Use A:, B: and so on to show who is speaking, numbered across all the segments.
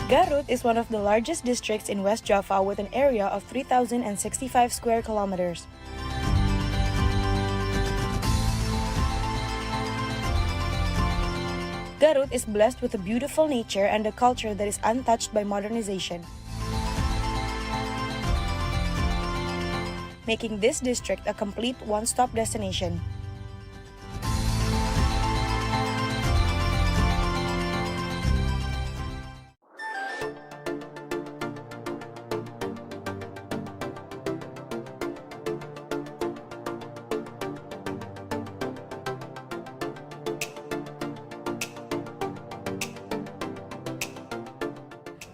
A: Garut is one of the largest districts in West Java with an area of 3,065 square kilometers. Garut is blessed with a beautiful nature and a culture that is untouched by modernization, making this district a complete one-stop destination.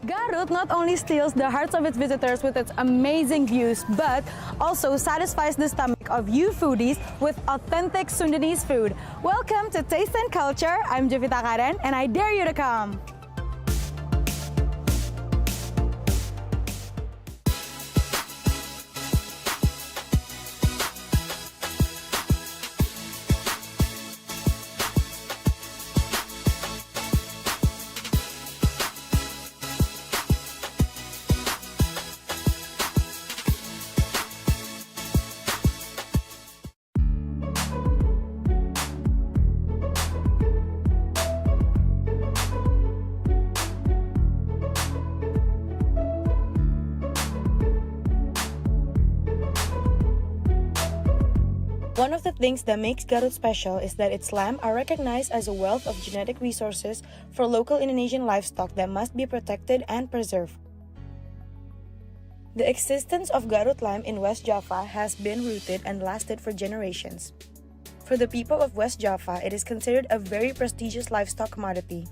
A: Garut not only steals the hearts of its visitors with its amazing views, but also satisfies the stomach of you foodies with authentic Sundanese food. Welcome to Taste and Culture. I'm Jovita Karen, and I dare you to come. One of the things that makes Garut special is that its lamb are recognized as a wealth of genetic resources for local Indonesian livestock that must be protected and preserved. The existence of Garut lamb in West Java has been rooted and lasted for generations. For the people of West Java, it is considered a very prestigious livestock commodity.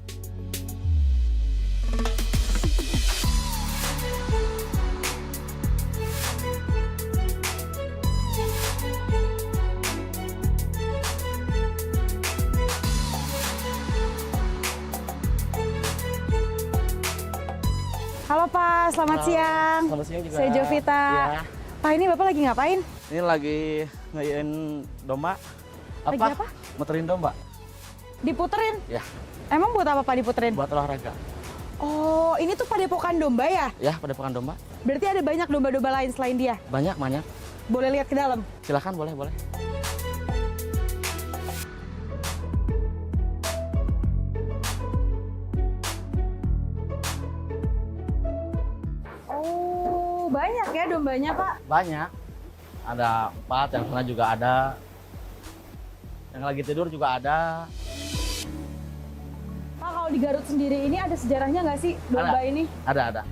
A: Halo Pak, selamat siang.
B: Selamat siang juga.
A: Saya Jovita.
B: Ya.
A: Pak, ini Bapak lagi ngapain?
B: Ini lagi ngayain domba.
A: Lagi apa?
B: Muterin domba.
A: Diputerin?
B: Ya,
A: Emang buat apa Pak diputerin?
B: buat olahraga.
A: Oh, ini tuh padepokan domba ya?
B: Ya, padepokan domba.
A: Berarti ada banyak domba-domba lain selain dia?
B: Banyak.
A: Boleh lihat ke dalam?
B: Silakan, boleh.
A: Oh, banyak ya dombanya Pak?
B: Banyak. Ada 4, yang sana juga ada. Yang lagi tidur juga ada.
A: Pak, kalau di Garut sendiri ini ada sejarahnya nggak sih domba ini?
B: Ada.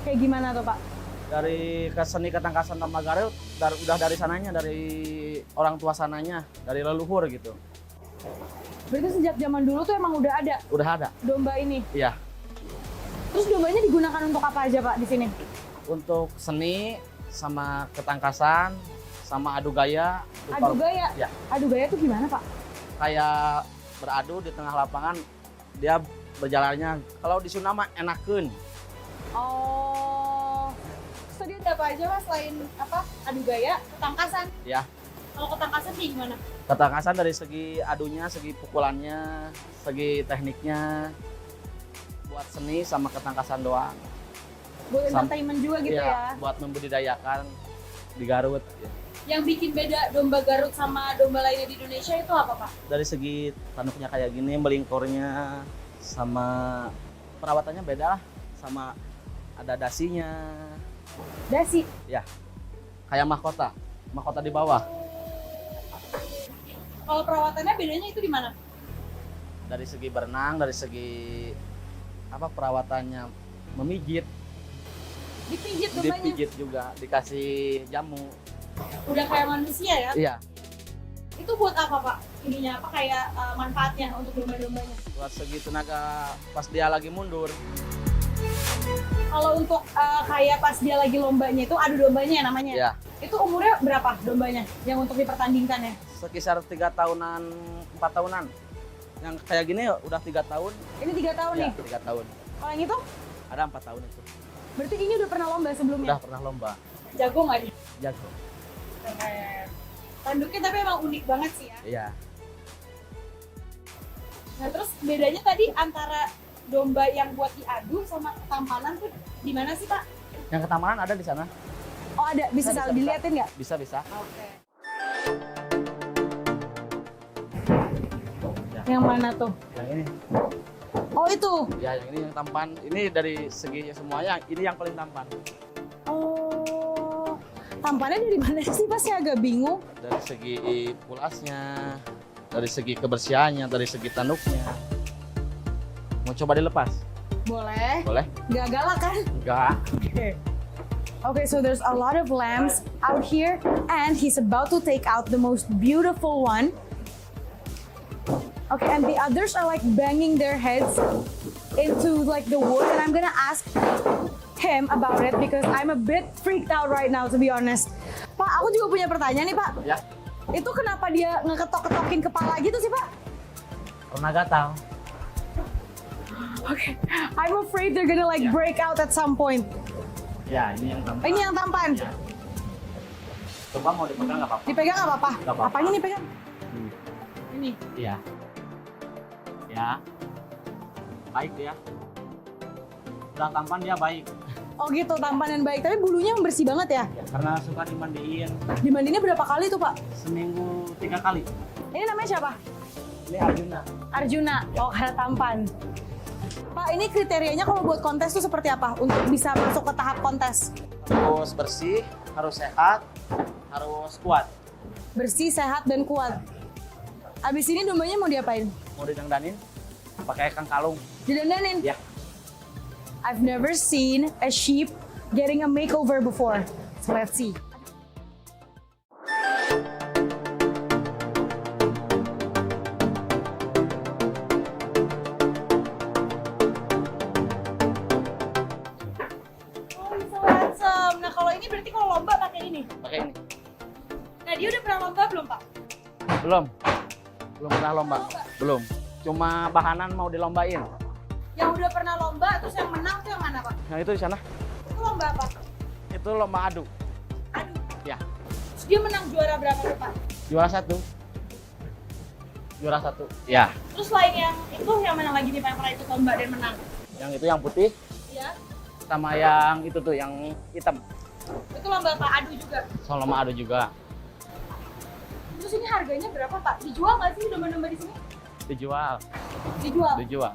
A: Kayak gimana tuh Pak?
B: Dari seni ketangkasan domba Garut, udah dari sananya, dari orang tua sananya, dari leluhur gitu.
A: Berarti sejak zaman dulu tuh emang udah ada
B: Udah ada.
A: domba ini?
B: Iya.
A: Terus dombanya digunakan untuk apa aja Pak di sini?
B: Untuk seni, sama ketangkasan, sama adu gaya.
A: Adu gaya?
B: Ya.
A: Adu gaya tuh gimana Pak?
B: Kayak beradu di tengah lapangan, dia berjalannya, kalau di Sunda mah enakeun.
A: Oh, terus tadi ada apa aja Mas selain apa? Adu gaya, ketangkasan.
B: Ya,
A: Kalau ketangkasan sih gimana?
B: ketangkasan dari segi adunya, segi pukulannya, segi tekniknya, buat seni sama ketangkasan doang.
A: Buat entertainment juga gitu ya?
B: Buat membudidayakan di Garut. Ya.
A: Yang bikin beda domba Garut sama domba lainnya di Indonesia itu apa Pak?
B: Dari segi tanduknya kayak gini, melingkurnya, sama perawatannya beda lah, sama ada dasinya.
A: Dasi?
B: Ya, kayak mahkota di bawah.
A: Kalau perawatannya bedanya itu di mana?
B: Dari segi berenang, dari segi perawatannya, memijit,
A: Dipijit dombanya?
B: dipijit juga, dikasih jamu.
A: Udah kayak manusia ya?
B: Iya,
A: Itu buat apa Pak? Ininya apa kayak manfaatnya untuk domba-dombanya?
B: buat segi tenaga pas dia lagi mundur.
A: Kalau untuk kayak pas dia lagi lombanya itu adu dombanya ya namanya?
B: Ya,
A: Itu umurnya berapa dombanya yang untuk dipertandingkan ya?
B: sekitar 3 tahunan, 4 tahunan. Yang kayak gini udah 3 tahun.
A: Ini 3 tahun
B: Ya,
A: nih?
B: 3 tahun.
A: Kalau yang itu?
B: Ada 4 tahun itu.
A: Berarti ini udah pernah lomba sebelumnya?
B: Udah pernah lomba.
A: Jago nggak dia?
B: Jago.
A: Keren. Tanduknya tapi emang unik banget sih ya.
B: Iya.
A: Nah terus bedanya tadi antara domba yang buat diadu sama ketampanan tuh di mana sih Pak?
B: Yang ketampanan ada di sana.
A: Oh ada, bisa dilihatin nggak?
B: Bisa, bisa.
A: Oke. Yang mana tuh?
B: Yang ini.
A: Oh itu?
B: Ya, yang ini yang tampan. Ini dari segi semuanya, ini yang paling tampan.
A: Oh, tampannya dari mana sih Pak? Saya agak bingung.
B: Dari segi pulasnya, dari segi kebersihannya, dari segi tanduknya. Mau coba dilepas?
A: Boleh.
B: Boleh?
A: Nggak galak kan?
B: Enggak.
A: Okay, so there's a lot of lambs out here, and he's about to take out the most beautiful one. Okay, and the others are like banging their heads into like the wood, and I'm gonna ask him about it because I'm a bit freaked out right now, to be honest. Pak, aku juga punya pertanyaan nih Pak.
B: Ya.
A: Itu kenapa dia ngeketok-ketokin kepala gitu sih Pak?
B: Karena gatal.
A: Okay, I'm afraid they're gonna like break out at some point.
B: Ya, ini yang tampan.
A: Ini yang tampan.
B: Ya. Coba mau dipegang nggak apa-apa?
A: Dipegang nggak apa-apa?
B: Nggak apa-apa.
A: Apanya nih pegang? Ini.
B: Iya. Ya. Baik dia. Udah tampan dia baik.
A: Oh gitu, tampan dan baik. Tapi bulunya bersih banget ya?
B: Ya, karena suka dimandiin.
A: Dimandiinnya berapa kali tuh Pak?
B: Seminggu 3 kali.
A: Ini namanya siapa?
B: Ini Arjuna.
A: Arjuna. Oh, karena tampan. Pak, ini kriterianya kalau buat kontes tuh seperti apa untuk bisa masuk ke tahap kontes?
B: Harus bersih, harus sehat, harus kuat.
A: Bersih, sehat, dan kuat. Abis ini dombanya mau diapain?
B: Mau didandanin pakai kang kalung.
A: Didandanin?
B: Ya.
A: I've never seen a sheep getting a makeover before. So let's see.
B: Pakai ini.
A: Nah, dia udah pernah lomba belum, Pak?
B: Belum. Belum pernah lomba. Belum. Cuma bahanan mau dilombain.
A: Yang udah pernah lomba terus yang menang tuh yang mana, Pak?
B: Yang itu di sana.
A: Itu lomba apa?
B: Itu lomba adu.
A: Adu.
B: Ya.
A: Terus dia menang juara berapa tuh, Pak?
B: Juara 1. Juara 1. Ya.
A: Terus selain yang itu yang menang lagi nih, Pak, yang pernah ikut lomba dan menang?
B: Yang itu yang putih.
A: Iya.
B: Sama yang itu tuh yang hitam.
A: Itu lomba apa? Adu juga?
B: Soal lomba adu juga.
A: Terus ini harganya berapa, Pak? Dijual nggak sih domba-domba di sini?
B: Dijual.
A: Dijual?
B: Dijual.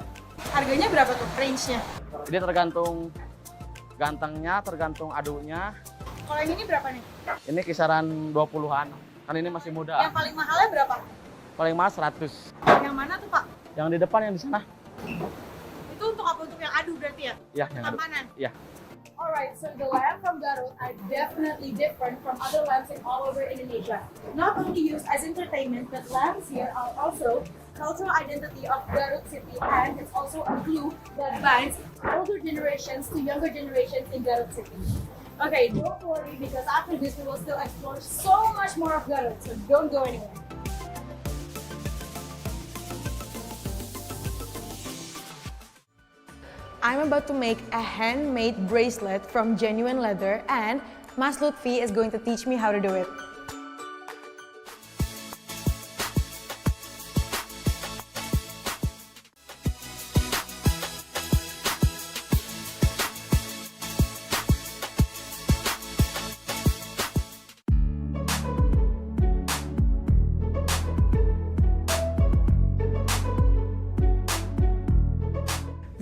A: Harganya berapa tuh range-nya?
B: Jadi tergantung gantengnya, tergantung adunya.
A: Kalau yang ini berapa nih?
B: Ini kisaran 20-an. Kan ini masih muda.
A: Yang paling mahalnya berapa?
B: Paling mahal 100.
A: Yang mana tuh, Pak?
B: Yang di depan yang di sana.
A: Itu untuk apa? Untuk yang adu berarti ya?
B: Iya, yang adu.
A: Tampanan?
B: Iya.
A: Alright, so the lamb from Garut are definitely different from other lambs in all over Indonesia. Not only used as entertainment, but lambs here are also cultural identity of Garut city, and it's also a glue that binds older generations to younger generations in Garut city. Okay, don't worry because after this we will still explore so much more of Garut, so don't go anywhere. I'm about to make a handmade bracelet from genuine leather, and Mas Lutfi is going to teach me how to do it.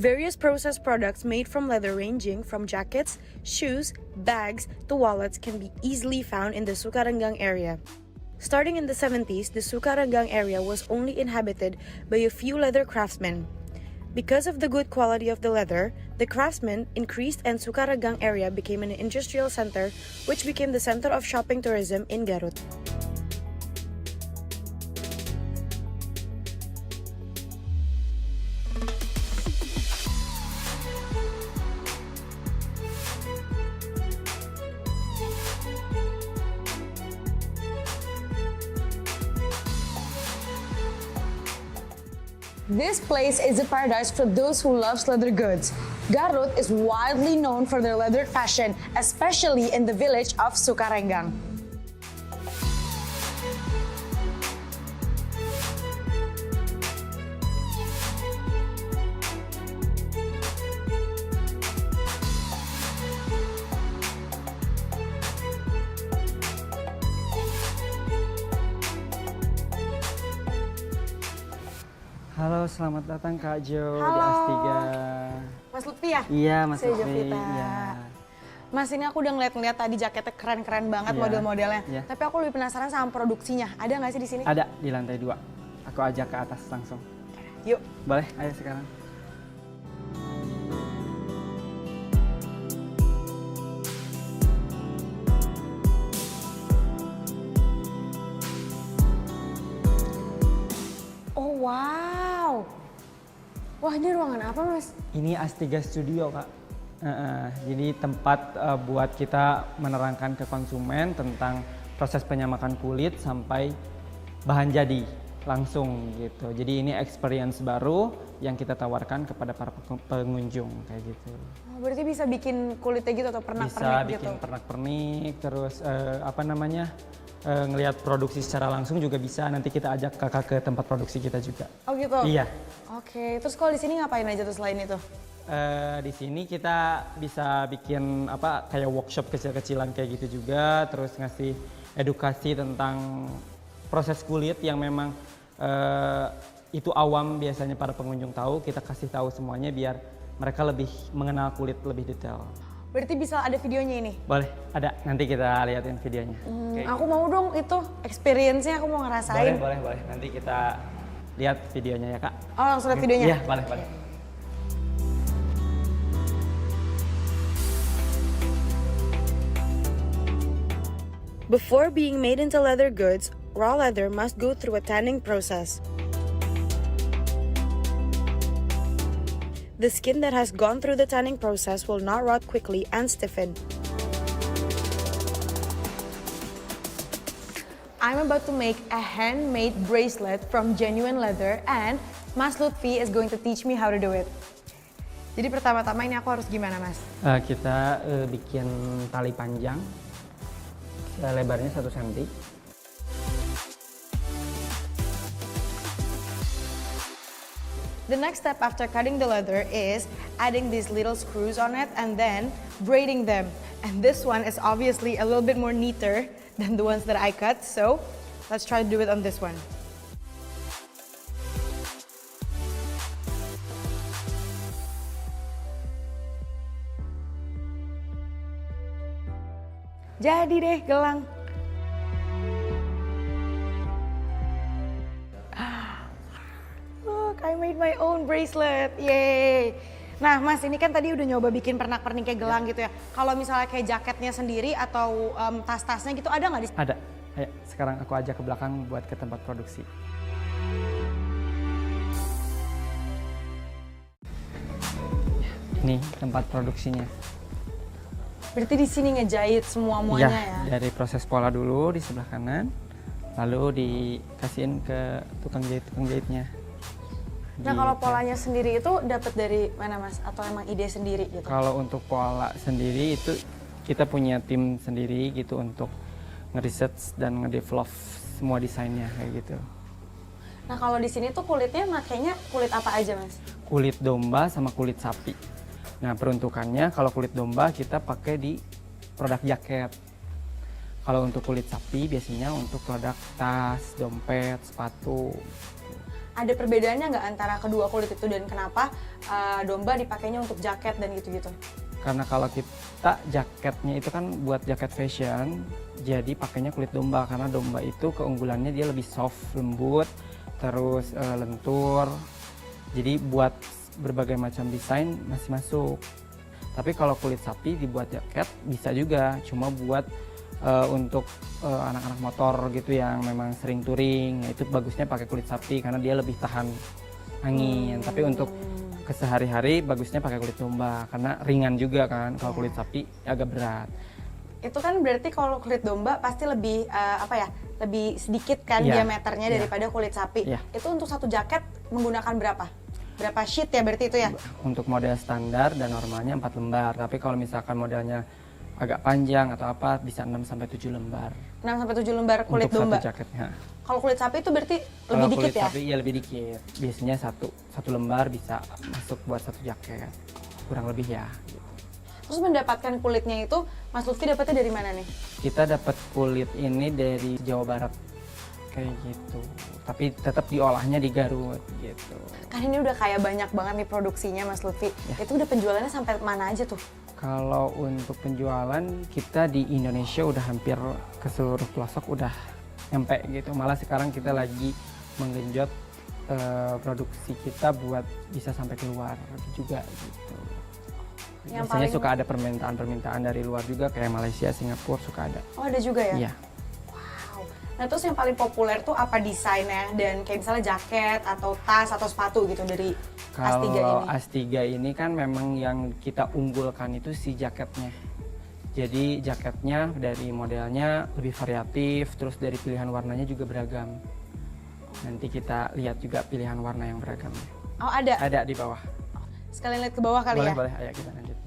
A: Various processed products made from leather ranging from jackets, shoes, bags to wallets can be easily found in the Sukaranggang area. Starting in the 70s, the Sukaranggang area was only inhabited by a few leather craftsmen. Because of the good quality of the leather, the craftsmen increased and Sukaranggang area became an industrial center which became the center of shopping tourism in Garut. This place is a paradise for those who love leather goods. Garut is widely known for their leather fashion, especially in the village of Sukaranggang.
C: Halo, selamat datang Kak Jo di
A: Halo.
C: Astiga.
A: Mas Lutfi ya?
C: Iya, Mas
A: Saya
C: Lutfi.
A: Jovita.
C: Iya.
A: Mas, ini aku udah ngeliat-ngeliat tadi jaketnya keren-keren banget
C: Iya.
A: model-modelnya.
C: Iya.
A: Tapi aku lebih penasaran sama produksinya. Ada nggak sih di sini?
C: Ada di lantai 2. Aku ajak ke atas langsung.
A: Yuk.
C: Boleh? Ayo sekarang.
A: Oh wow. Wah, ini ruangan apa, Mas?
C: Ini Astiga Studio, Kak. Jadi tempat buat kita menerangkan ke konsumen tentang proses penyamakan kulit sampai bahan jadi langsung gitu. Jadi ini experience baru yang kita tawarkan kepada para pengunjung kayak gitu.
A: Oh, berarti bisa bikin kulitnya gitu atau pernak-pernik
C: Bisa
A: gitu?
C: bikin pernak-pernik, terus ngelihat produksi secara langsung juga bisa. Nanti kita ajak kakak ke tempat produksi kita juga.
A: Oh gitu?
C: Iya.
A: Oke, terus kalau di sini ngapain aja tuh selain itu?
C: Di sini kita bisa bikin kayak workshop kecil-kecilan kayak gitu juga, terus ngasih edukasi tentang proses kulit yang memang itu awam biasanya para pengunjung tahu, kita kasih tahu semuanya biar mereka lebih mengenal kulit lebih detail.
A: Berarti bisa ada videonya ini?
C: Boleh, ada. Nanti kita liatin videonya. Oke.
A: Aku mau dong itu experience-nya, aku mau ngerasain.
C: Boleh. Nanti kita lihat videonya ya, Kak.
A: Oh, langsung lihat videonya?
C: Iya, boleh.
A: Before being made into leather goods, raw leather must go through a tanning process. The skin that has gone through the tanning process will not rot quickly and stiffen. I'm about to make a handmade bracelet from genuine leather and Mas Lutfi is going to teach me how to do it. Jadi pertama-tama ini aku harus gimana, Mas?
C: Kita bikin tali panjang, lebarnya 1 cm.
A: The next step after cutting the leather is adding these little screws on it and then braiding them. And this one is obviously a little bit more neater than the ones that I cut, so let's try to do it on this one. Jadi deh gelang. Look, I made my own bracelet. Yay. Nah, Mas, ini kan tadi udah nyoba bikin pernak-pernik kayak gelang gitu ya. Kalau misalnya kayak jaketnya sendiri atau tas-tasnya gitu ada nggak di sini?
C: Ada. Ayo, sekarang aku ajak ke belakang buat ke tempat produksi. Ini tempat produksinya.
A: Berarti di sini ngejahit semua-muanya ya?
C: Dari proses pola dulu di sebelah kanan, lalu dikasihin ke tukang jahitnya.
A: Nah, kalau polanya sendiri itu dapat dari mana, Mas? Atau emang ide sendiri gitu?
C: Kalau untuk pola sendiri itu kita punya tim sendiri gitu untuk ngeresearch dan ngedevelop semua desainnya kayak gitu.
A: Nah, kalau di sini tuh kulitnya makanya kulit apa aja, Mas?
C: Kulit domba sama kulit sapi. Nah, peruntukannya kalau kulit domba kita pakai di produk jaket. Kalau untuk kulit sapi biasanya untuk produk tas, dompet, sepatu.
A: Ada perbedaannya nggak antara kedua kulit itu dan kenapa domba dipakainya untuk jaket dan gitu-gitu?
C: Karena kalau kita jaketnya itu kan buat jaket fashion, jadi pakainya kulit domba karena domba itu keunggulannya dia lebih soft, lembut, terus lentur. Jadi buat berbagai macam desain masih masuk. Tapi kalau kulit sapi dibuat jaket bisa juga, cuma buat untuk anak-anak motor gitu yang memang sering touring, itu bagusnya pakai kulit sapi karena dia lebih tahan angin. Tapi untuk kesehari-hari bagusnya pakai kulit domba karena ringan juga kan. Kalau kulit sapi agak berat.
A: Itu kan berarti kalau kulit domba pasti lebih lebih sedikit kan
C: Iya.
A: diameternya daripada kulit sapi.
C: Iya.
A: Itu untuk satu jaket menggunakan berapa? Berapa sheet ya berarti itu ya?
C: Untuk model standar dan normalnya 4 lembar. Tapi kalau misalkan modelnya agak panjang atau apa bisa 6 sampai 7 lembar.
A: 6 sampai 7 lembar kulit
C: untuk
A: domba.
C: satu jaketnya.
A: Kalau kulit sapi itu berarti
C: Kalau
A: lebih dikit
C: kulit
A: ya?
C: sapi ya lebih dikit. Biasanya satu lembar bisa masuk buat satu jaket. Kurang lebih ya.
A: Terus mendapatkan kulitnya itu Mas Lutfi dapatnya dari mana nih?
C: Kita dapat kulit ini dari Jawa Barat. kayak gitu. Tapi tetap diolahnya di Garut gitu.
A: Kan ini udah kayak banyak banget nih produksinya Mas Lutfi.
C: Ya.
A: Itu udah penjualannya sampai mana aja tuh?
C: Kalau untuk penjualan kita di Indonesia udah hampir ke seluruh pelosok udah nyampe gitu. Malah sekarang kita lagi menggenjot produksi kita buat bisa sampai keluar juga gitu.
A: Yang
C: Biasanya
A: paling-
C: suka ada permintaan dari luar juga kayak Malaysia, Singapura suka ada.
A: Oh ada juga ya?
C: Iya.
A: Wow. Nah terus yang paling populer tuh apa desainnya? Dan kayak misalnya jaket atau tas atau sepatu gitu dari As3
C: Kalau
A: ini?
C: As3 ini kan memang yang kita unggulkan itu si jaketnya. Jadi jaketnya dari modelnya lebih variatif, terus dari pilihan warnanya juga beragam. Nanti kita lihat juga pilihan warna yang beragam.
A: Oh ada?
C: Ada di bawah.
A: Sekalian lihat ke bawah kali
C: Boleh,
A: ya?
C: boleh. Ayo kita lanjut.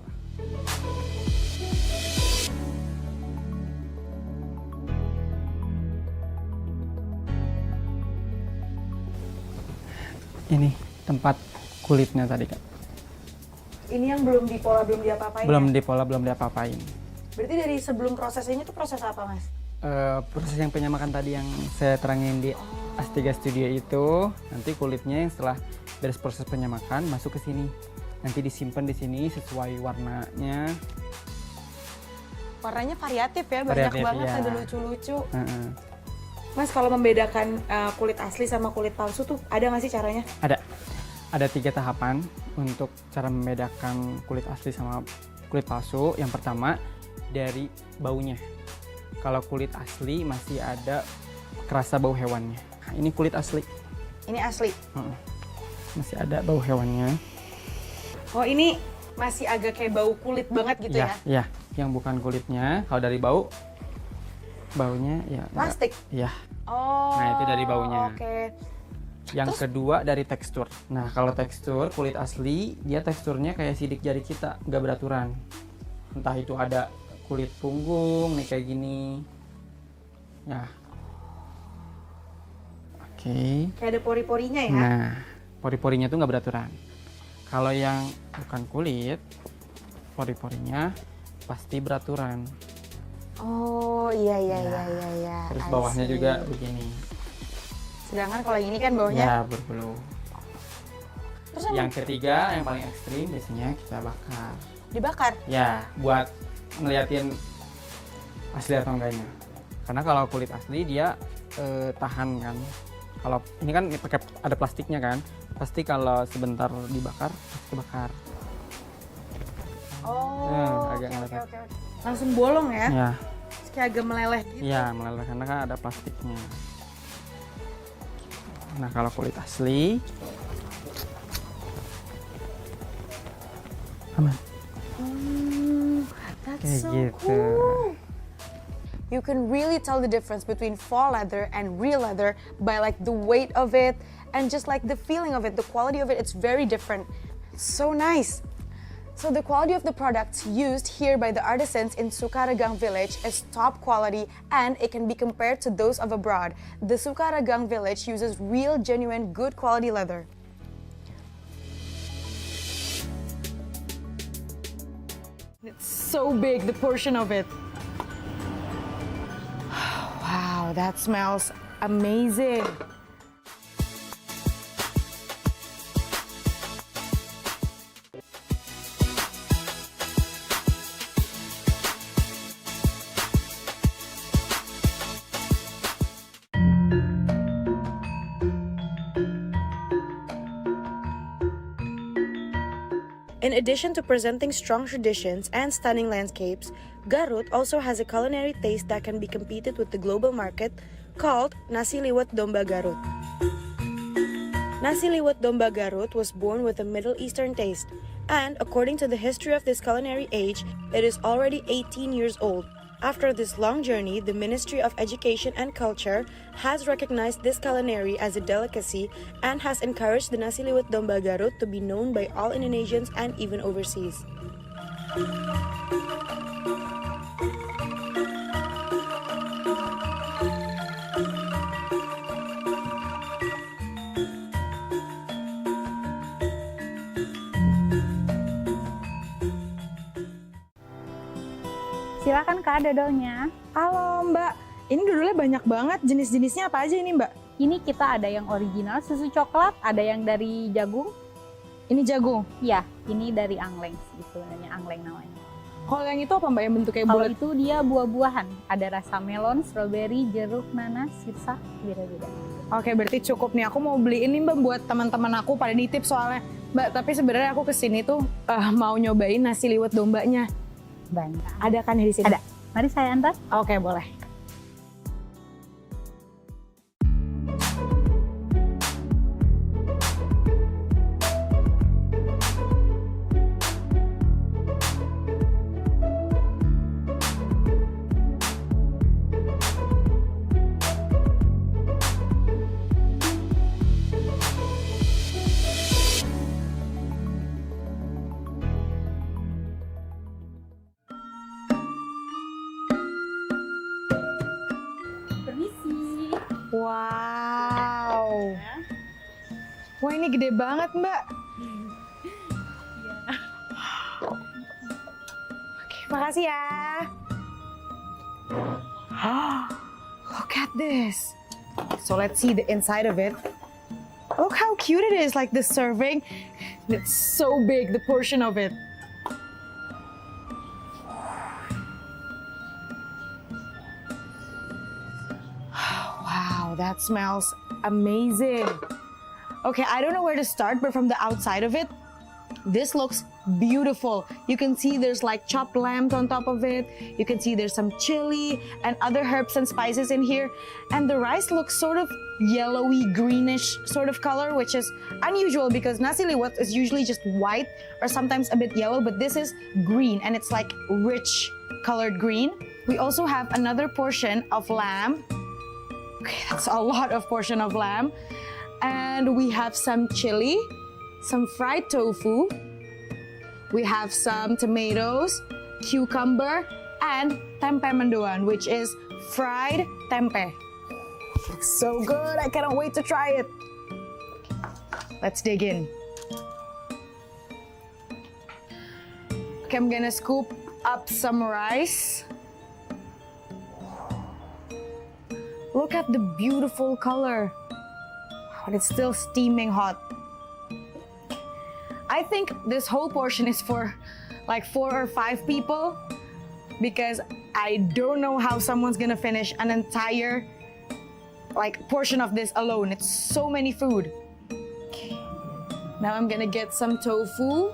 C: Ini tempat kulitnya tadi Kak.
A: Ini yang belum dipola, belum diapa-apain
C: Belum
A: ya?
C: dipola, belum diapa-apain.
A: Berarti dari sebelum proses ini tuh proses apa Mas?
C: Proses yang penyamakan tadi yang saya terangin di As3 Studio itu, nanti kulitnya yang setelah beres proses penyamakan masuk ke sini. Nanti disimpan di sini sesuai warnanya.
A: Warnanya variatif ya, banyak
C: Variatif,
A: banget,
C: ya.
A: ada lucu-lucu.
C: Heeh.
A: Mas kalau membedakan kulit asli sama kulit palsu tuh ada nggak sih caranya?
C: Ada 3 tahapan untuk cara membedakan kulit asli sama kulit palsu. Yang pertama dari baunya. Kalau kulit asli masih ada kerasa bau hewannya. Nah, ini kulit asli.
A: Ini asli.
C: Masih ada bau hewannya.
A: Oh ini masih agak kayak bau kulit banget gitu ya?
C: Ya, yang bukan kulitnya. Kalau dari bau, baunya ya.
A: Plastik?
C: Ya.
A: Oh.
C: Nah, itu dari baunya.
A: Oke.
C: Yang kedua dari tekstur. Nah, kalau tekstur kulit asli, dia teksturnya kayak sidik jari kita, nggak beraturan. Entah itu ada kulit punggung nih kayak gini. Nah. Oke.
A: Kayak ada pori-porinya ya?
C: Nah, pori-porinya tuh nggak beraturan. Kalau yang bukan kulit, pori-porinya pasti beraturan.
A: Oh iya iya
C: Ya.
A: iya iya iya.
C: Terus
A: I
C: bawahnya
A: see.
C: juga begini.
A: Sedangkan kalau yang ini kan bawahnya.
C: Ya, berbulu.
A: Terus
C: Yang ketiga, yang paling ekstrim biasanya kita bakar.
A: dibakar.
C: Ya, buat ngeliatin asli atau enggaknya. Karena kalau kulit asli dia tahan kan. Kalau ini kan pakai ada plastiknya kan, pasti kalau sebentar dibakar pasti kebakar.
A: Oh.
C: agak
A: Oke oke
C: ngelepet.
A: oke. Langsung bolong ya?
C: Ya,
A: Terus kayak agak meleleh gitu.
C: iya meleleh karena kan ada plastiknya. Nah kalau kulit asli aman.
A: That's
C: Kayak
A: so
C: gitu.
A: cool. You can really tell the difference between faux leather and real leather by like the weight of it and just like the feeling of it, the quality of it. It's very different. So nice. So the quality of the products used here by the artisans in Sukaragang village is top quality and it can be compared to those of abroad. The Sukaragang village uses real, genuine, good quality leather. It's so big, the portion of it. Wow, that smells amazing. In addition to presenting strong traditions and stunning landscapes, Garut also has a culinary taste that can be competed with the global market called Nasi Liwet Domba Garut. Nasi Liwet Domba Garut was born with a Middle Eastern taste, and according to the history of this culinary age, it is already 18 years old. After this long journey, the Ministry of Education and Culture has recognized this culinary as a delicacy and has encouraged the Nasi Liwet Domba Garut to be known by all Indonesians and even overseas.
D: Silakan Kak dodolnya.
A: Halo Mbak, Ini dodolnya banyak banget. Jenis-jenisnya apa aja ini, Mbak?
D: Ini kita ada yang original susu coklat, ada yang dari jagung.
A: Ini jagung.
D: Ya, ini dari angleng, itu namanya angleng namanya.
A: Kalau yang itu apa, Mbak, yang bentuknya
D: Kalau
A: bulat?
D: itu dia buah-buahan, ada rasa melon, stroberi, jeruk, nanas, sirsa, beda-beda.
A: Oke, berarti cukup nih. Aku mau beli ini, Mbak, buat teman-teman aku pada nitip soalnya. Mbak, tapi sebenarnya aku kesini tuh mau nyobain nasi liwet dombanya.
D: Banyak.
A: Ada kan di sini?
D: Ada. Mari saya antar.
A: Oke, boleh.
D: Permisi.
A: Wow. Wah, ini gede banget, Mbak. Oke, makasih ya. Look at this. So let's see the inside of it. Look how cute it is, like the serving. It's so big, the portion of it. Wow, that smells amazing. Okay, I don't know where to start, but from the outside of it, this looks beautiful. You can see there's like chopped lambs on top of it. You can see there's some chili and other herbs and spices in here. And the rice looks sort of yellowy, greenish sort of color, which is unusual because nasi liwet is usually just white or sometimes a bit yellow, but this is green and it's like rich colored green. We also have another portion of lamb. Okay, that's a lot of portion of lamb. And we have some chili, some fried tofu. We have some tomatoes, cucumber, and tempe mendoan, which is fried tempe. Looks so good, I cannot wait to try it. Let's dig in. Okay, I'm gonna scoop up some rice. Look at the beautiful color. But it's still steaming hot. I think this whole portion is for like 4 or 5 people because I don't know how someone's gonna finish an entire like portion of this alone. It's so many food. Okay. Now I'm gonna get some tofu.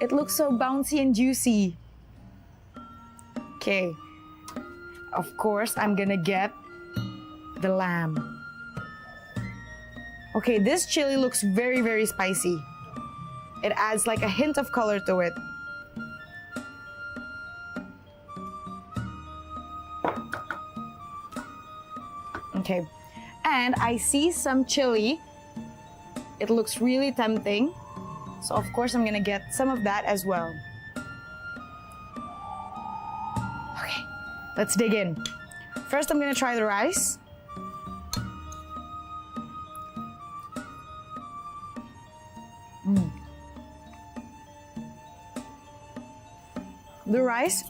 A: It looks so bouncy and juicy. Okay. Of course, I'm gonna get the lamb. Okay, this chili looks very, very spicy. It adds like a hint of color to it. Okay, and I see some chili. It looks really tempting. So of course, I'm gonna get some of that as well. Okay, let's dig in. First, I'm gonna try the rice. The rice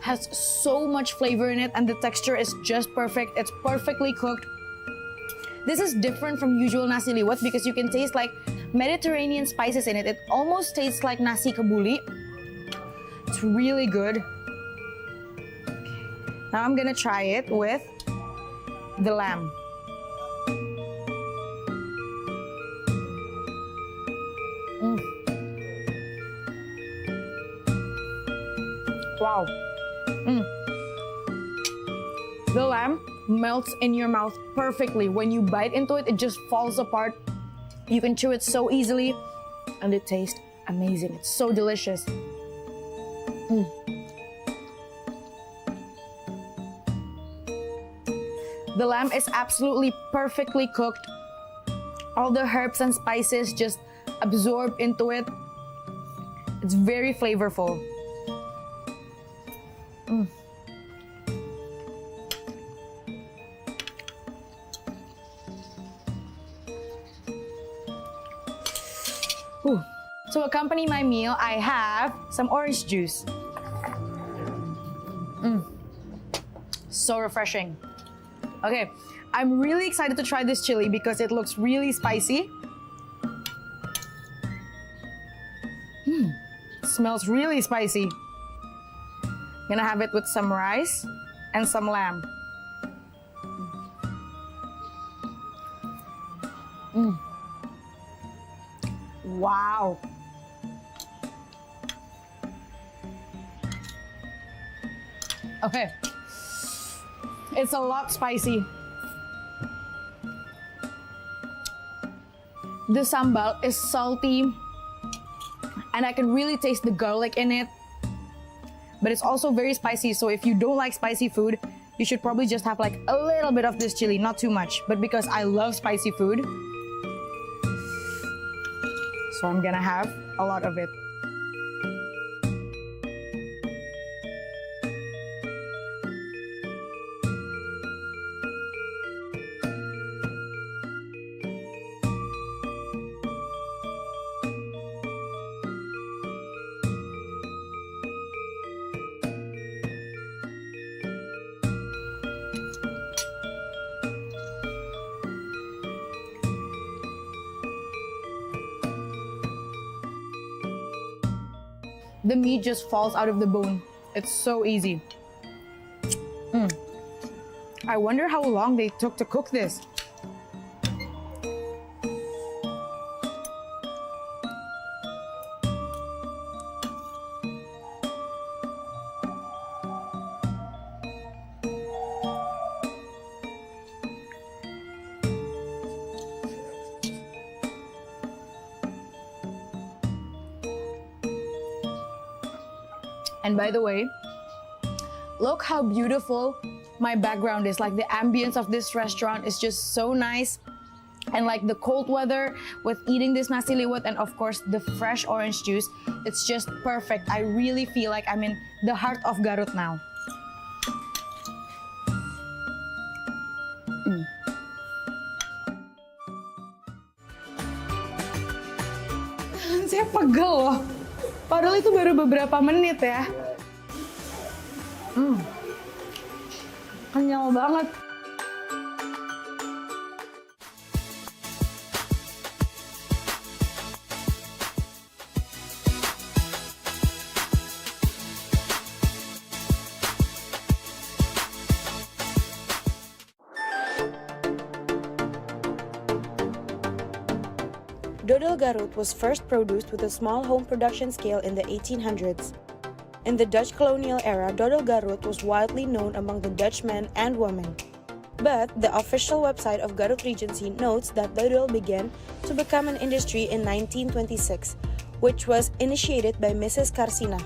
A: has so much flavor in it and the texture is just perfect. It's perfectly cooked. This is different from usual nasi liwet because you can taste like Mediterranean spices in it. It almost tastes like nasi kebuli. It's really good. Now I'm gonna try it with the lamb. Wow. The lamb melts in your mouth perfectly. When you bite into it, it just falls apart. You can chew it so easily and it tastes amazing. It's so delicious. The lamb is absolutely perfectly cooked. All the herbs and spices just absorb into it. It's very flavorful. To accompany my meal, I have some orange juice. So refreshing. Okay, I'm really excited to try this chili because it looks really spicy. Smells really spicy. Gonna have it with some rice and some lamb. Wow. Okay. It's a lot spicy. The sambal is salty and I can really taste the garlic in it. But it's also very spicy, so if you don't like spicy food, you should probably just have like a little bit of this chili, not too much. But because I love spicy food, so I'm gonna have a lot of it. The meat just falls out of the bone. It's so easy. I wonder how long they took to cook this. And by the way, look how beautiful my background is. Like the ambience of this restaurant is just so nice. And like the cold weather with eating this nasi liwet and of course the fresh orange juice, it's just perfect. I really feel like I'm in the heart of Garut now. Saya pegel loh. Padahal itu baru beberapa menit ya. Kenyal banget.
E: Dodol Garut was first produced with a small home production scale in the 1800s. In the Dutch colonial era, Dodol Garut was widely known among the Dutch men and women. But the official website of Garut Regency notes that dodol began to become an industry in 1926, which was initiated by Mrs. Karsina.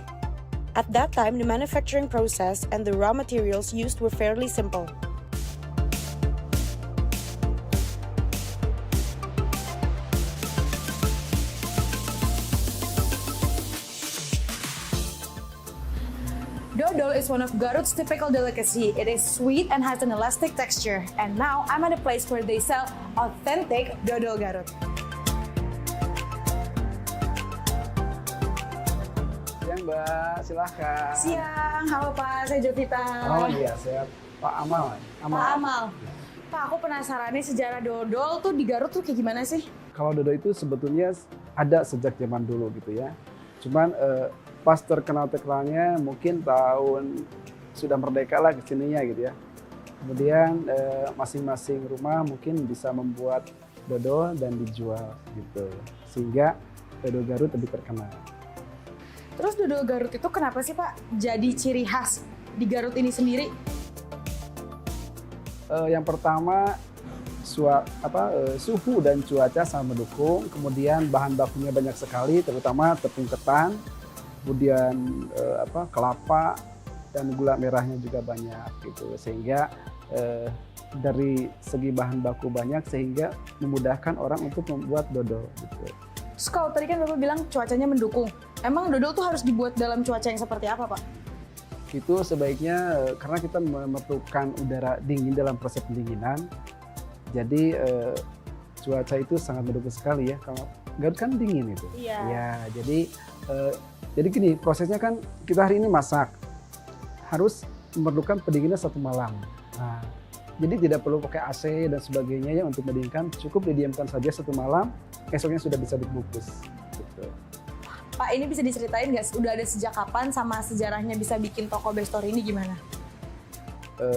E: At that time, the manufacturing process and the raw materials used were fairly simple.
A: Dodol is one of Garut's typical delicacy. It is sweet and has an elastic texture. And now I'm at a place where they sell authentic Dodol Garut.
F: Siang Mbak, silahkan.
A: Siang, halo Pak, saya Jovita.
F: Oh iya, saya Pak Amal.
A: Pak Amal. Pak, aku penasaran nih sejarah dodol tuh di Garut tuh kayak gimana sih?
F: Kalau dodol itu sebetulnya ada sejak zaman dulu gitu ya. Cuman pas terkenalnya mungkin tahun sudah merdeka lah kesininya gitu ya. Kemudian masing-masing rumah mungkin bisa membuat dodol dan dijual gitu. Sehingga dodol Garut lebih terkenal.
A: Terus dodol Garut itu kenapa sih Pak jadi ciri khas di Garut ini sendiri?
F: Yang pertama suhu dan cuaca sangat mendukung. Kemudian bahan bakunya banyak sekali, terutama tepung ketan. Kemudian kelapa dan gula merahnya juga banyak gitu, sehingga dari segi bahan baku banyak sehingga memudahkan orang untuk membuat dodol gitu.
A: Terus kalau tadi kan Bapak bilang cuacanya mendukung, emang dodol tuh harus dibuat dalam cuaca yang seperti apa Pak?
F: Itu sebaiknya karena kita memerlukan udara dingin dalam proses pendinginan, jadi cuaca itu sangat mendukung sekali ya. Kalau Garut kan dingin itu.
A: Iya.
F: Ya, jadi gini, prosesnya kan kita hari ini masak, harus memerlukan pendinginan 1 malam. Nah, jadi tidak perlu pakai AC dan sebagainya ya untuk mendinginkan, cukup didiamkan saja 1 malam, esoknya sudah bisa dibungkus. Gitu.
A: Pak, ini bisa diceritain nggak? Udah ada sejak kapan sama sejarahnya bisa bikin toko Bestor ini gimana?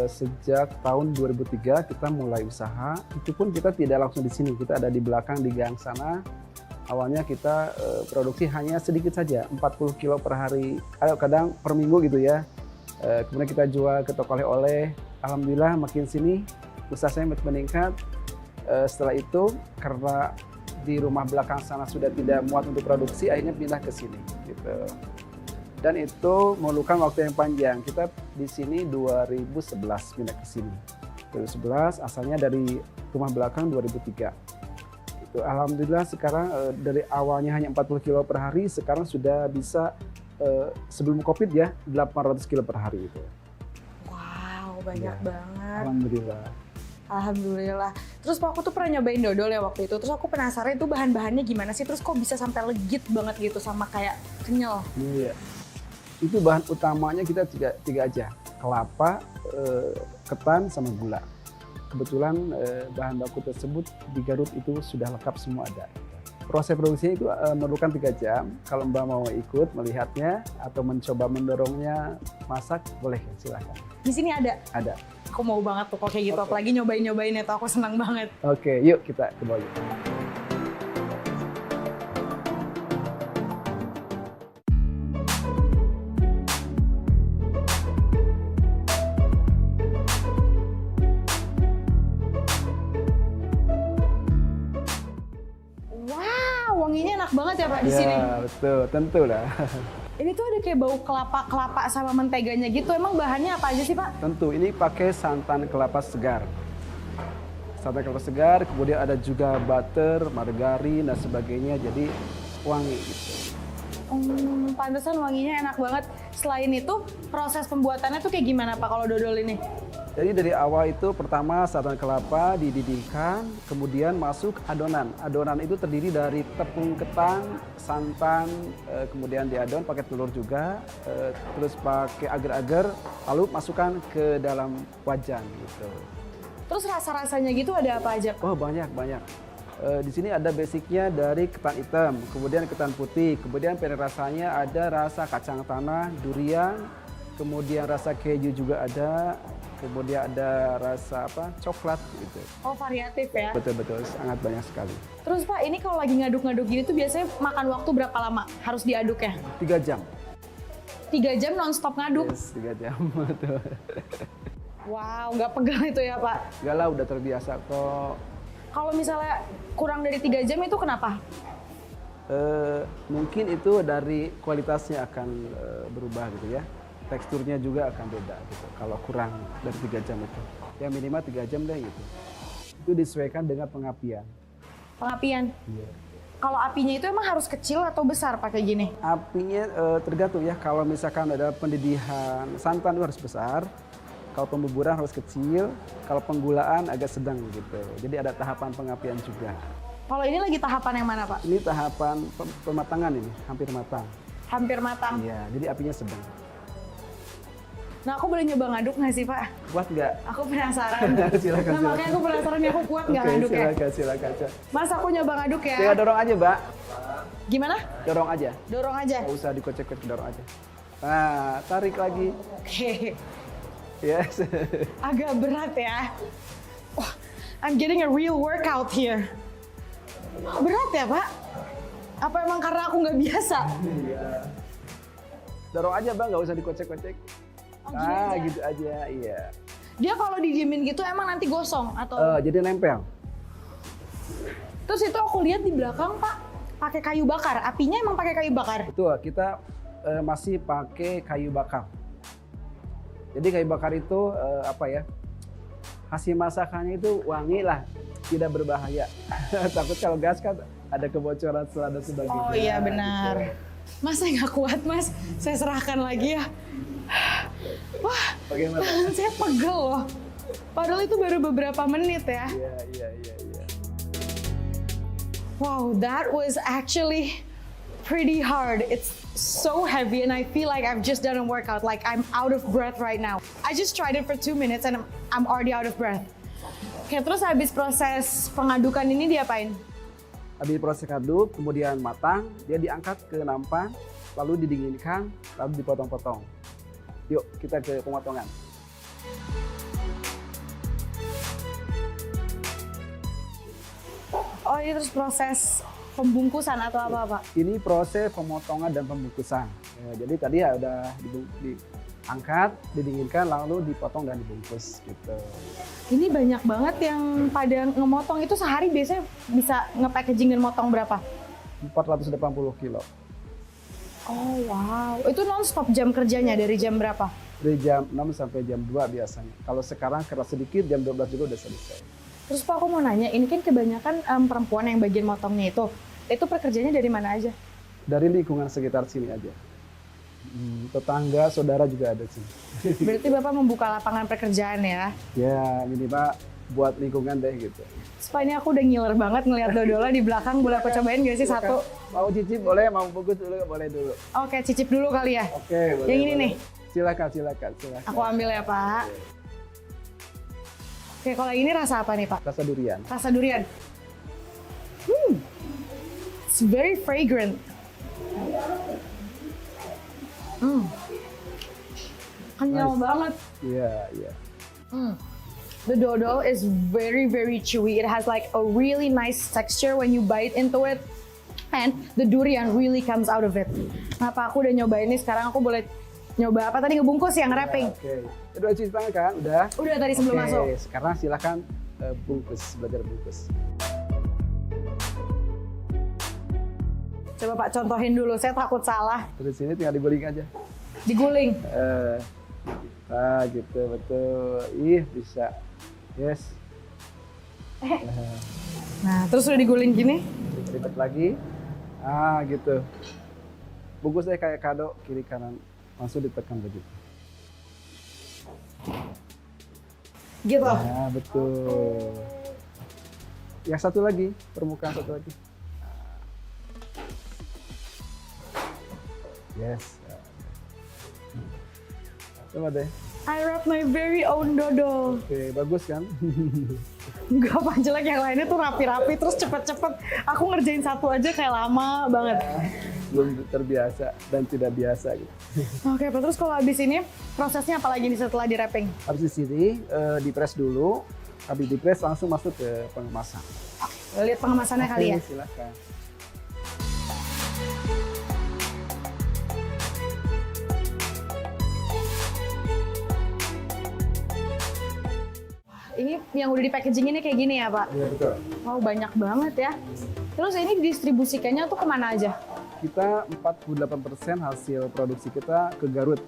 F: Sejak tahun 2003 kita mulai usaha, itu pun kita tidak langsung di sini, kita ada di belakang di gang sana. Awalnya kita produksi hanya sedikit saja, 40 kilo per hari, kadang per minggu gitu ya. Kemudian kita jual ke toko oleh-oleh. Alhamdulillah makin sini usaha saya makin meningkat. Setelah itu karena di rumah belakang sana sudah tidak muat untuk produksi, akhirnya pindah ke sini gitu. Dan itu memerlukan waktu yang panjang. Kita di sini 2011 pindah ke sini. 2011 asalnya dari rumah belakang 2003. Itu alhamdulillah sekarang dari awalnya hanya 40 kilo per hari, sekarang sudah bisa sebelum Covid ya 800 kilo per hari itu.
A: Wow, banyak
F: Ya,
A: banget.
F: Alhamdulillah.
A: Alhamdulillah. Terus Pak, aku tuh pernah nyobain dodol ya waktu itu. Terus aku penasaran itu bahan-bahannya gimana sih? Terus kok bisa sampai legit banget gitu sama kayak kenyal?
F: Iya. Itu bahan utamanya kita tiga aja, kelapa, ketan, sama gula. Kebetulan bahan baku tersebut di Garut itu sudah lengkap semua ada. Proses produksinya itu memerlukan 3 jam. Kalau Mbak mau ikut melihatnya atau mencoba mendorongnya masak, boleh silahkan.
A: Di sini ada.
F: Ada.
A: Aku mau banget tuh kok kayak gitu. Apalagi nyobain-nyobain itu aku senang banget.
F: Oke, yuk kita ke bawah. Yuk.
A: Wow, wanginya enak banget ya Pak di sini.
F: Ya, betul, tentu lah.
A: Ini tuh ada kayak bau kelapa sama menteganya gitu. Emang bahannya apa aja sih Pak?
F: Tentu, ini pakai santan kelapa segar. Santan kelapa segar, kemudian ada juga butter, margarin, dan sebagainya, jadi wangi gitu.
A: Pantesan wanginya enak banget. Selain itu, proses pembuatannya tuh kayak gimana Pak kalau dodol ini?
F: Jadi dari awal itu pertama santan kelapa dididihkan, kemudian masuk adonan. Adonan itu terdiri dari tepung ketan, santan, kemudian diadon pakai telur juga, terus pakai agar-agar, lalu masukkan ke dalam wajan gitu.
A: Terus rasa-rasanya gitu ada apa aja?
F: Oh banyak. Di sini ada basicnya dari ketan hitam, kemudian ketan putih, kemudian rasanya ada rasa kacang tanah, durian, kemudian rasa keju juga ada, kemudian ada rasa coklat gitu.
A: Oh, variatif ya.
F: Betul, sangat banyak sekali.
A: Terus Pak, ini kalau lagi ngaduk-ngaduk gini tuh biasanya makan waktu berapa lama? Harus diaduk ya?
F: 3 jam.
A: 3 jam non-stop ngaduk?
F: Yes, 3 jam. Betul.
A: Wow, nggak pegal itu ya Pak?
F: Enggak lah, udah terbiasa kok.
A: Kalau misalnya kurang dari 3 jam itu kenapa?
F: Mungkin itu dari kualitasnya akan berubah gitu ya. Teksturnya juga akan beda gitu. Kalau kurang dari 3 jam itu. Ya minimal 3 jam deh gitu. Itu disesuaikan dengan pengapian.
A: Pengapian?
F: Iya.
A: Kalau apinya itu emang harus kecil atau besar pakai gini?
F: Apinya tergantung ya. Kalau misalkan ada pendidihan santan itu harus besar. Kalau pembuburan harus kecil. Kalau penggulaan agak sedang gitu. Jadi ada tahapan pengapian juga.
A: Kalau ini lagi tahapan yang mana Pak?
F: Ini tahapan pematangan ini, hampir matang.
A: Hampir matang.
F: Iya, jadi apinya sedang.
A: Nah, aku boleh nyoba ngaduk nggak sih Pak?
F: Kuat nggak?
A: Aku penasaran.
F: Silakan.
A: Nah, makanya aku penasaran nih aku kuat nggak ngaduk ya?
F: Silakan.
A: Mas, aku nyoba ngaduk ya.
F: Tinggal dorong aja, Mbak.
A: Gimana?
F: Dorong aja.
A: Dorong aja.
F: Nggak usah dikocek-kocek, dorong aja. Nah, tarik lagi.
A: Oke.
F: Yes.
A: Agak berat ya. Wah, I'm getting a real workout here. Berat ya Pak? Apa emang karena aku nggak biasa?
F: Dorong aja, Bang, nggak usah dikocek-kocek.
A: Oh, gini aja?
F: Gitu aja, iya.
A: Dia kalau didiemin gitu emang nanti gosong atau?
F: Jadi nempel.
A: Terus itu aku lihat di belakang Pak, pakai kayu bakar. Apinya emang pakai kayu bakar?
F: Betul, kita masih pakai kayu bakar. Jadi kayu bakar itu hasil masakannya itu wangi lah, tidak berbahaya. Takut kalau gas kan ada kebocoran dan sebagainya.
A: Oh iya benar.
F: Gitu.
A: Mas, saya nggak kuat Mas, saya serahkan lagi ya. Wah,
F: Bagaimana?
A: tangan saya pegel loh. Padahal itu baru beberapa menit ya.
F: Iya.
A: Wow, that was actually pretty hard. It's so heavy and I feel like I've just done a workout. Like I'm out of breath right now. I just tried it for 2 minutes and I'm already out of breath. Oke, terus habis proses pengadukan ini diapain?
F: Habis proses aduk, kemudian matang, dia diangkat ke nampan, lalu didinginkan, lalu dipotong-potong. Yuk, kita ke pemotongan.
A: Oh, ini terus proses pembungkusan atau apa, Pak?
F: Ini proses pemotongan dan pembungkusan. Ya, jadi tadi ya udah diangkat, didinginkan, lalu dipotong dan dibungkus gitu.
A: Ini banyak banget yang pada ngemotong. Itu sehari biasanya bisa nge-packaging dan motong berapa?
F: 480 kilo.
A: Oh wow, itu non-stop jam kerjanya dari jam berapa?
F: Dari jam 6 sampai jam 2 biasanya. Kalau sekarang keras sedikit, jam 12 juga udah selesai.
A: Terus Pak, aku mau nanya, ini kan kebanyakan perempuan yang bagian motongnya itu pekerjaannya dari mana aja?
F: Dari lingkungan sekitar sini aja. Tetangga, saudara juga ada sih.
A: Berarti Bapak membuka lapangan pekerjaan ya?
F: Ya, minimal buat lingkungan deh gitu.
A: Pak, ini aku udah ngiler banget ngeliat dodola di belakang. Boleh aku cobain gak sih satu?
F: Mau cicip boleh, mau bungkus dulu boleh dulu.
A: Oke, cicip dulu kali ya?
F: Oke, boleh.
A: Yang ini
F: boleh.
A: nih?
F: Silakan.
A: Aku ambil ya Pak. Oke, kalau ini rasa apa nih Pak?
F: Rasa durian.
A: Rasa durian. It's very fragrant. Kenyal banget.
F: Iya.
A: The dodol is very, very chewy. It has like a really nice texture when you bite into it. And the durian really comes out of it. Nah Pak, aku udah nyobain ini, sekarang aku boleh nyoba apa tadi, ngebungkus ya, nge-wrapping?
F: Oke. Udah cuci tangan kan? Udah?
A: Udah tadi sebelum masuk.
F: Oke, sekarang silahkan belajar bungkus.
A: Coba Pak contohin dulu, saya takut salah.
F: Terus ini tinggal diguling aja.
A: Diguling.
F: Gitu, betul. Ih, bisa. Yes.
A: Nah, terus udah diguling gini.
F: Lipat lagi. Gitu. Bungkus deh kayak kado, kiri kanan. Langsung ditekan begitu.
A: Gitu.
F: Nah, betul. Yang satu lagi, permukaan satu lagi. Yes. Coba deh.
A: I wrap my very own dodol.
F: Oke, bagus kan?
A: Enggak Pak, jelek, yang lainnya tuh rapi-rapi, terus cepet-cepet. Aku ngerjain satu aja kayak lama banget.
F: Belum terbiasa dan tidak biasa gitu.
A: Oke Pak, terus kalau habis ini prosesnya apa lagi nih setelah di wrapping?
F: Habis di sini dipres dulu. Habis dipres langsung masuk ke pengemasan.
A: Lihat pengemasannya kali ya.
F: Silakan.
A: Ini yang udah di packaging ini kayak gini ya Pak?
F: Iya betul.
A: Wow, banyak banget ya. Terus ini distribusikannya tuh kemana aja?
F: Kita 48% hasil produksi kita ke Garut.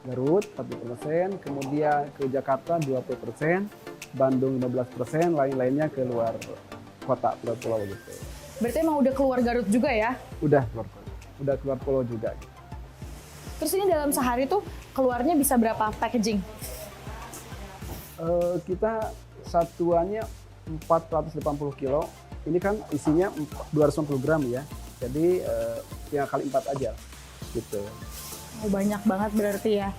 F: Garut 40%, kemudian ke Jakarta 20%, Bandung 15%, lain-lainnya ke luar kota, pulau-pulau gitu.
A: Berarti emang udah keluar Garut juga ya?
F: Udah keluar pulau juga.
A: Terus ini dalam sehari tuh keluarnya bisa berapa packaging?
F: Kita satuannya 480 kilo. Ini kan isinya 250 gram ya. Jadi tinggal kali 4 aja gitu.
A: Oh, banyak banget berarti ya.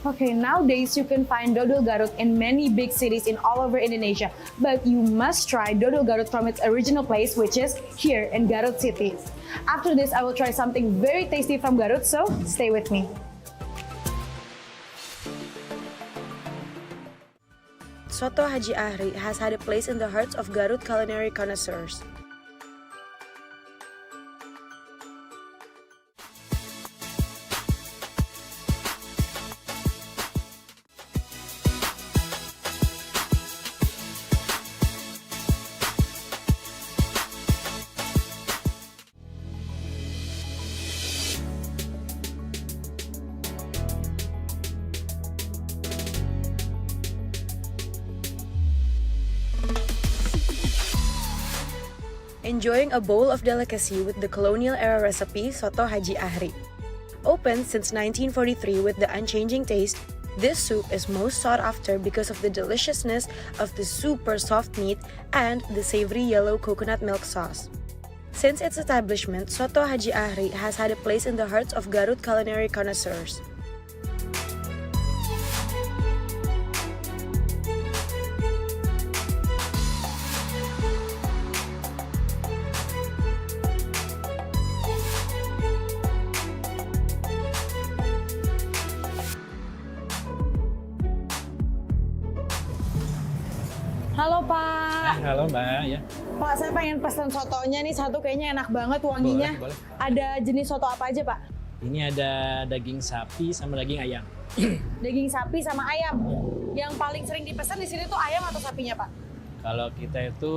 A: Okay, nowadays you can find dodol Garut in many big cities in all over Indonesia, but you must try dodol Garut from its original place, which is here in Garut City. After this, I will try something very tasty from Garut, so stay with me.
E: Soto Haji Ahri has had a place in the hearts of Garut culinary connoisseurs. Enjoying a bowl of delicacy with the colonial-era recipe Soto Haji Ahri. Opened since 1943 with the unchanging taste, this soup is most sought after because of the deliciousness of the super soft meat and the savory yellow coconut milk sauce. Since its establishment, Soto Haji Ahri has had a place in the hearts of Garut culinary connoisseurs.
A: Halo Pak.
G: Halo Mbak, ya.
A: Pak, saya pengen pesan sotonya nih satu, kayaknya enak banget wanginya.
G: Boleh.
A: Ada jenis soto apa aja Pak?
G: Ini ada daging sapi sama daging ayam.
A: Daging sapi sama ayam. Yang paling sering dipesan di sini tuh ayam atau sapinya Pak?
G: Kalau kita itu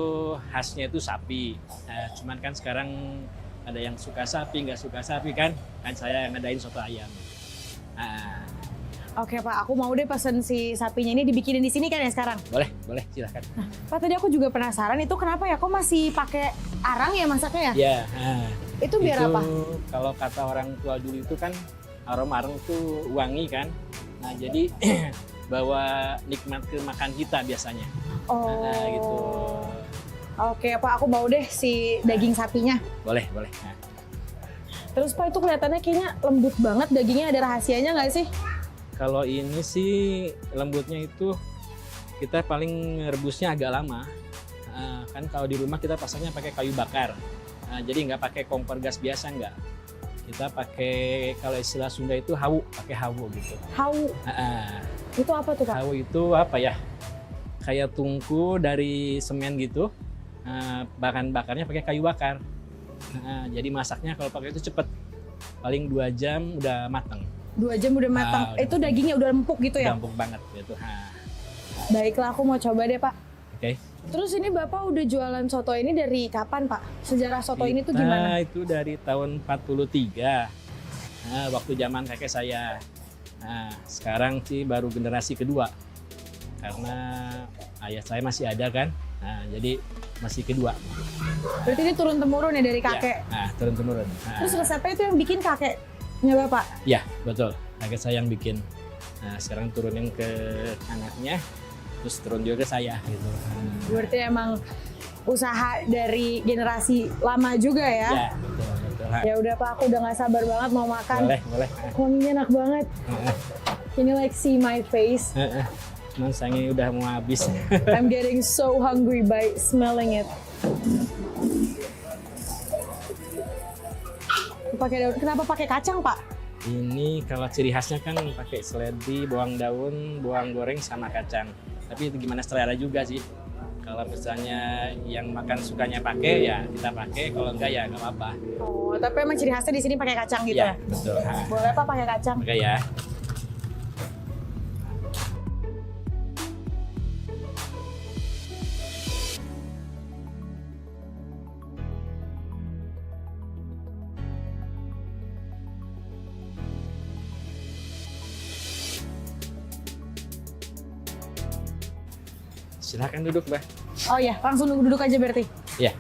G: khasnya itu sapi. Nah, cuman kan sekarang ada yang suka sapi, nggak suka sapi kan? Kan saya yang ngadain soto ayam. Nah,
A: Oke Pak, aku mau deh pesen si sapinya ini dibikinin di sini kan ya sekarang?
G: boleh, silahkan.
A: Pak, tadi aku juga penasaran itu kenapa ya kok masih pakai arang ya masaknya ya?
G: Ya, nah,
A: Itu biar apa?
G: Kalau kata orang tua dulu itu kan aroma arang itu wangi kan. Nah, jadi bawa nikmat ke makan kita biasanya.
A: Oh.
G: Nah, gitu.
A: Oke Pak, aku mau deh si daging sapinya.
G: Boleh. Nah.
A: Terus Pak, itu kelihatannya kayaknya lembut banget, dagingnya ada rahasianya nggak sih?
G: Kalau ini sih lembutnya itu kita paling rebusnya agak lama. Kan kalau di rumah kita pasangnya pakai kayu bakar. Jadi nggak pakai kompor gas biasa nggak. Kita pakai, kalau istilah Sunda itu hawu, pakai hawu gitu.
A: Hawu. Itu apa tuh Pak?
G: Hawu itu apa ya? Kayak tungku dari semen gitu. Bahan bakarnya pakai kayu bakar. Jadi masaknya kalau pakai itu cepet. Paling 2 jam udah matang.
A: 2 jam udah matang. Itu dagingnya udah empuk gitu ya?
G: Udah empuk banget gitu.
A: Baiklah, aku mau coba deh Pak.
G: Oke.
A: Terus ini Bapak udah jualan soto ini dari kapan Pak? Sejarah soto ini tuh gimana?
G: Itu dari tahun 43. Waktu zaman kakek saya. Sekarang sih baru generasi kedua. Karena ayah saya masih ada kan. Jadi masih kedua.
A: Berarti ini turun-temurun ya dari kakek?
G: Ya, turun-temurun.
A: Terus resepnya itu yang bikin kakeknya Bapak?
G: Ya, betul. Kakek saya yang bikin. Sekarang turunin ke anaknya, terus turun juga ke saya gitu.
A: Berarti emang usaha dari generasi lama juga ya?
G: Ya, betul.
A: Ya udah Pak, aku udah nggak sabar banget mau makan.
G: Boleh.
A: Wanginya enak banget. Can you like see my face?
G: Cuman sayangnya udah mau habis.
A: I'm getting so hungry by smelling it. Kenapa pakai kacang Pak?
G: Ini kalau ciri khasnya kan pakai seledri, bawang daun, bawang goreng sama kacang. Tapi itu gimana selera juga sih. Kalau misalnya yang makan sukanya pakai ya kita pakai, kalau enggak ya nggak apa-apa.
A: Oh, tapi emang ciri khasnya di sini pakai kacang gitu ya?
G: Betul.
A: Boleh Pak pakai kacang?
G: Oke ya. Silahkan duduk, Mbak.
A: Oh iya, langsung duduk aja berarti.
G: Ya.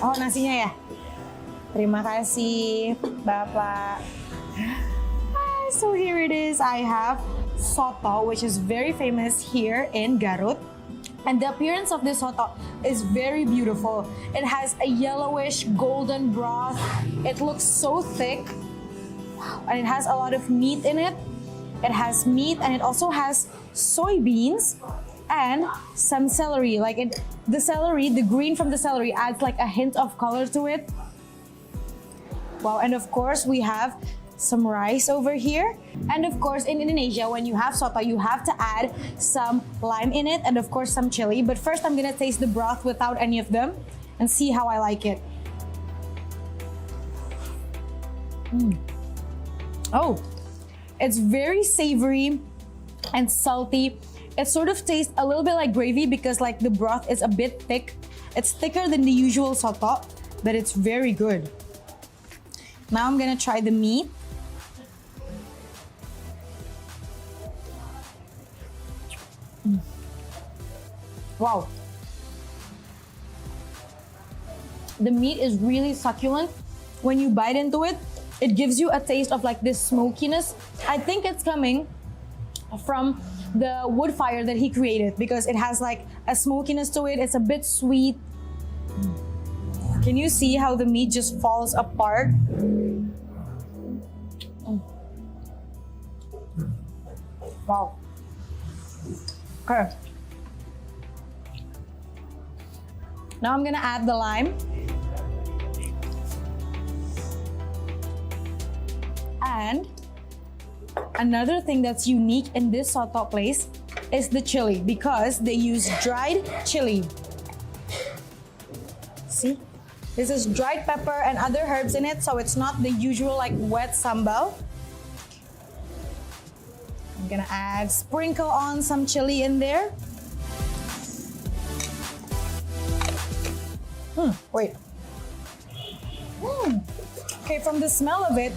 A: Oh, nasinya ya? Terima kasih, Bapak. So here it is. I have soto, which is very famous here in Garut. And the appearance of this soto is very beautiful. It has a yellowish golden broth. It looks so thick. And it has a lot of meat in it. It has meat and it also has soybeans and some celery. The celery, the green from the celery adds like a hint of color to it. Wow, and of course we have some rice over here. And of course in Indonesia, when you have soto, you have to add some lime in it and of course some chili. But first I'm gonna taste the broth without any of them and see how I like it. Oh, it's very savory and salty. It sort of tastes a little bit like gravy because like the broth is a bit thick, It's thicker than the usual soto, but it's very good. Now I'm gonna try the meat. Wow. The meat is really succulent. When you bite into it, it gives you a taste of like this smokiness. I think it's coming from the wood fire that he created because it has like a smokiness to it. It's a bit sweet. Can you see how the meat just falls apart? Wow. Okay. Now I'm gonna add the lime. And another thing that's unique in this soto place is the chili because they use dried chili. See? This is dried pepper and other herbs in it, so it's not the usual like wet sambal. I'm gonna sprinkle on some chili in there. Wait. Okay, from the smell of it,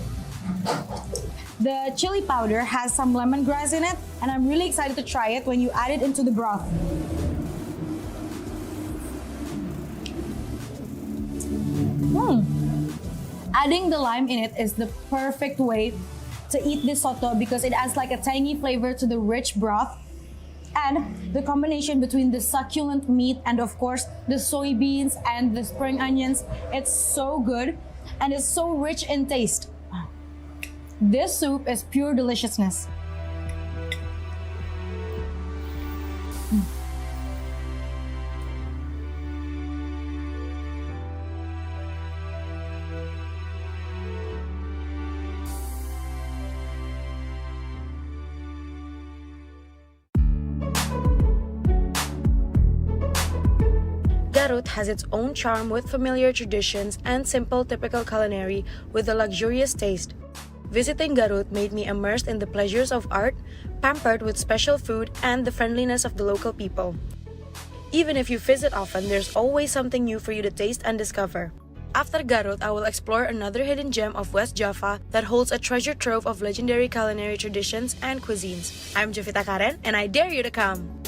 A: the chili powder has some lemongrass in it, and I'm really excited to try it when you add it into the broth. Adding the lime in it is the perfect way to eat this soto because it adds like a tangy flavor to the rich broth. And the combination between the succulent meat and of course the soybeans and the spring onions, it's so good and it's so rich in taste. This soup is pure deliciousness.
E: Garut has its own charm with familiar traditions and simple typical culinary with a luxurious taste. Visiting Garut made me immersed in the pleasures of art, pampered with special food and the friendliness of the local people. Even if you visit often, there's always something new for you to taste and discover. After Garut, I will explore another hidden gem of West Java that holds a treasure trove of legendary culinary traditions and cuisines. I'm Jovita Karen, and I dare you to come!